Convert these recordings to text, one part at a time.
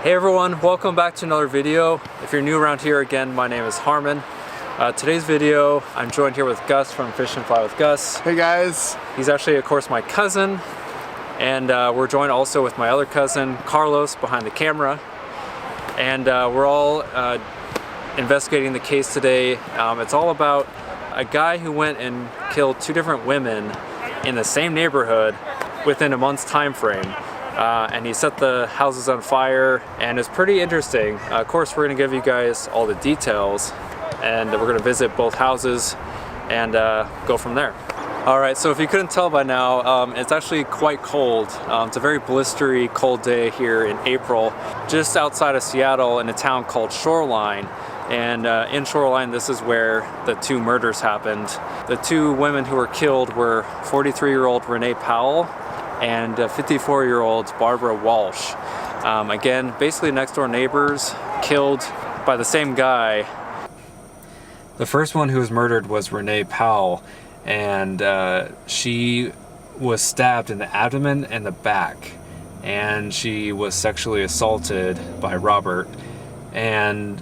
Hey everyone, welcome back to another video. If you're new around here, again, my name is Harmon. Today's video, I'm joined here with Gus from Fish and Fly with Gus. Hey guys. He's actually, of course, my cousin. And we're joined also with my other cousin, Carlos, behind the camera. And we're all investigating the case today. It's all about a guy who went and killed two different women in the same neighborhood within a month's time frame. And he set the houses on fire, and it's pretty interesting. Of course, we're going to give you guys all the details, and we're going to visit both houses and go from there. Alright, so if you couldn't tell by now, it's actually quite cold. It's a very blistery cold day here in April, just outside of Seattle in a town called Shoreline. And in Shoreline, this is where the two murders happened. The two women who were killed were 43-year-old Renee Powell and 54-year-old Barbara Walsh. Again, basically next door neighbors, killed by the same guy. The first one who was murdered was Renee Powell, and she was stabbed in the abdomen and the back, and she was sexually assaulted by Robert, and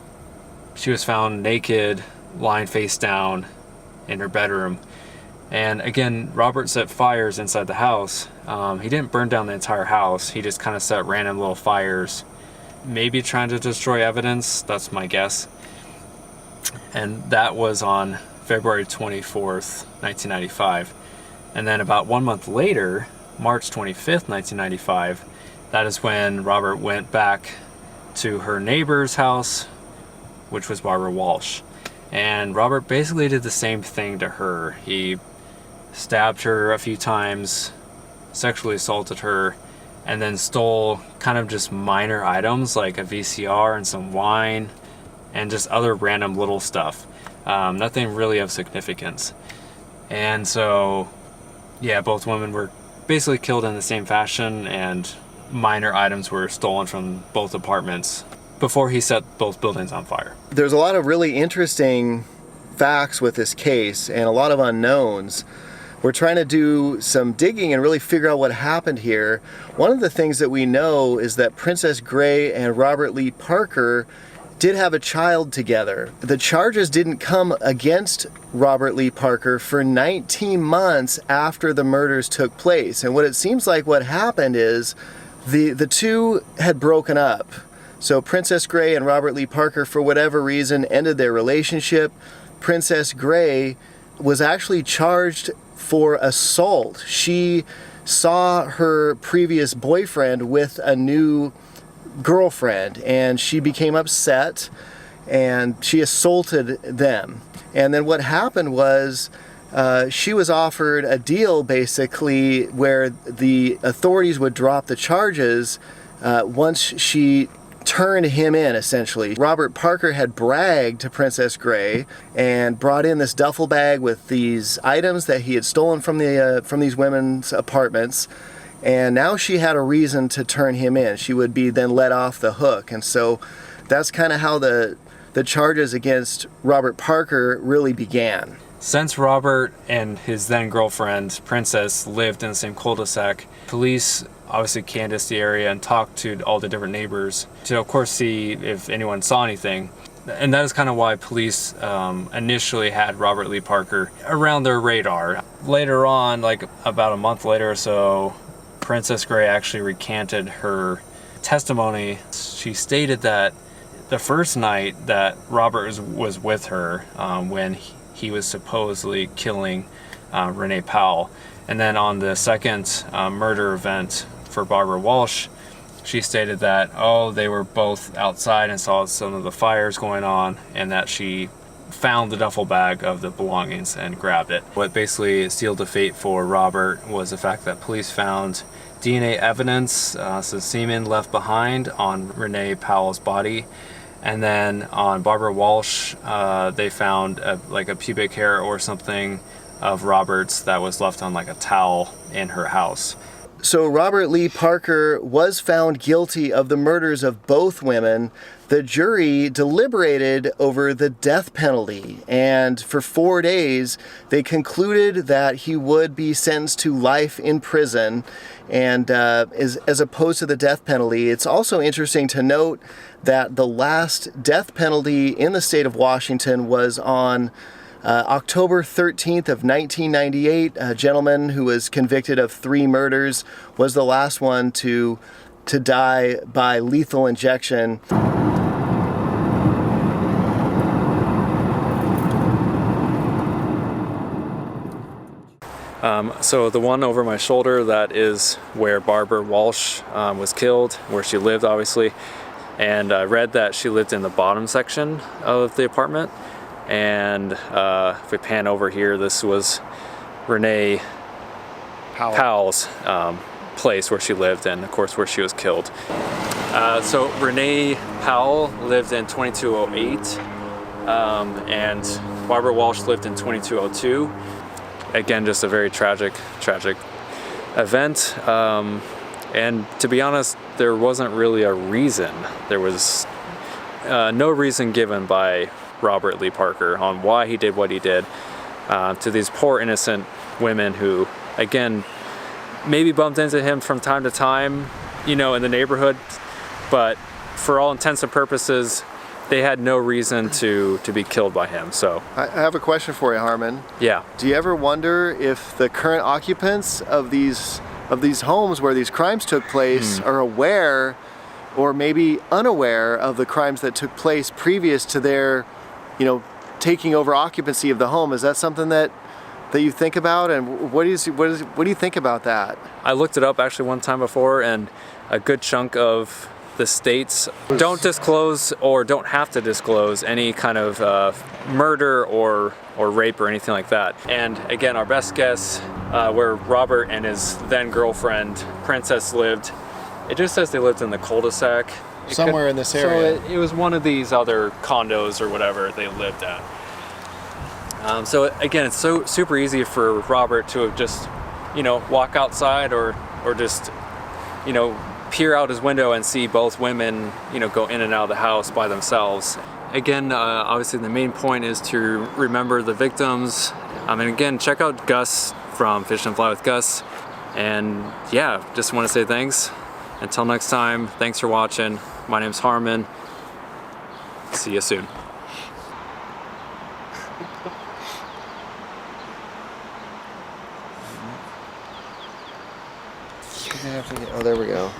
she was found naked, lying face down in her bedroom. And again, Robert set fires inside the house. He didn't burn down the entire house. He just kind of set random little fires, maybe trying to destroy evidence. That's my guess. And that was on February 24th, 1995. And then about 1 month later, March 25th, 1995, that is when Robert went back to her neighbor's house, which was Barbara Walsh. And Robert basically did the same thing to her. He stabbed her a few times, sexually assaulted her, and then stole kind of just minor items like a VCR and some wine and just other random little stuff. Nothing really of significance. And so, yeah, both women were basically killed in the same fashion, and minor items were stolen from both apartments before he set both buildings on fire. There's a lot of really interesting facts with this case and a lot of unknowns. We're trying to do some digging and really figure out what happened here. One of the things that we know is that Princess Gray and Robert Lee Parker did have a child together. The charges didn't come against Robert Lee Parker for 19 months after the murders took place. And what it seems like what happened is the two had broken up. So Princess Gray and Robert Lee Parker, for whatever reason, ended their relationship. Princess Gray was actually charged for assault. She saw her previous boyfriend with a new girlfriend, and she became upset, and she assaulted them. And then what happened was she was offered a deal, basically, where the authorities would drop the charges once she turned him in, essentially. Robert Parker had bragged to Princess Gray and brought in this duffel bag with these items that he had stolen from these women's apartments, and now she had a reason to turn him in. She would be then let off the hook. And so that's kind of how the charges against Robert Parker really began. Since Robert and his then girlfriend, Princess, lived in the same cul-de-sac, police obviously canvassed the area and talked to all the different neighbors to, of course, see if anyone saw anything. And that is kind of why police initially had Robert Lee Parker around their radar. Later on, like about a month later or so, Princess Gray actually recanted her testimony. She stated that the first night that Robert was with her when he was supposedly killing Renee Powell. And then on the second murder event for Barbara Walsh, she stated that, they were both outside and saw some of the fires going on, and that she found the duffel bag of the belongings and grabbed it. What basically sealed the fate for Robert was the fact that police found DNA evidence, some semen left behind on Renee Powell's body. And then on Barbara Walsh, they found like a pubic hair or something of Robert's that was left on like a towel in her house. So Robert Lee Parker was found guilty of the murders of both women. The jury deliberated over the death penalty, and for 4 days they concluded that he would be sentenced to life in prison, and as opposed to the death penalty. It's also interesting to note that the last death penalty in the state of Washington was on October 13th of 1998. A gentleman who was convicted of 3 murders was the last one to die by lethal injection. So the one over my shoulder, that is where Barbara Walsh was killed, where she lived, obviously. And I read that she lived in the bottom section of the apartment. And if we pan over here, this was Renee Powell's place where she lived, and of course where she was killed. So Renee Powell lived in 2208, and Barbara Walsh lived in 2202. Again, just a very tragic event. And to be honest, there wasn't really a reason. There was no reason given by Robert Lee Parker on why he did what he did to these poor innocent women who, again, maybe bumped into him from time to time, in the neighborhood, but for all intents and purposes, they had no reason to be killed by him. So I have a question for you, Harmon. Yeah. Do you ever wonder if the current occupants of these homes where these crimes took place are aware or maybe unaware of the crimes that took place previous to their, taking over occupancy of the home? Is that something that you think about, and what do you think about that? I looked it up actually one time before, and a good chunk of the states don't disclose or don't have to disclose any kind of murder or rape or anything like that. And again, our best guess, where Robert and his then girlfriend Princess lived, it just says they lived in the Cul-De-Sac. Somewhere in this area. So it was one of these other condos or whatever they lived at. So again, it's so super easy for Robert to have just, walk outside or just, peer out his window and see both women, go in and out of the house by themselves. Again, obviously the main point is to remember the victims. And again, check out Gus from Fish and Fly with Gus. And yeah, just want to say thanks. Until next time, thanks for watching. My name's Harmon. See you soon. Oh, there we go.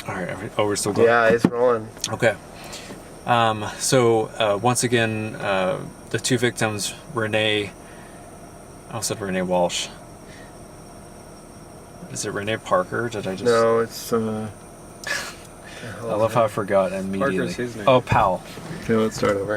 All right. We're still going. Yeah, it's rolling. Okay. So once again, the 2 victims, I almost said Renee Walsh. Is it Renee Parker? Did I just? No, it's. I love how I forgot immediately. Parker's his name. Oh, Powell. Okay, let's start over.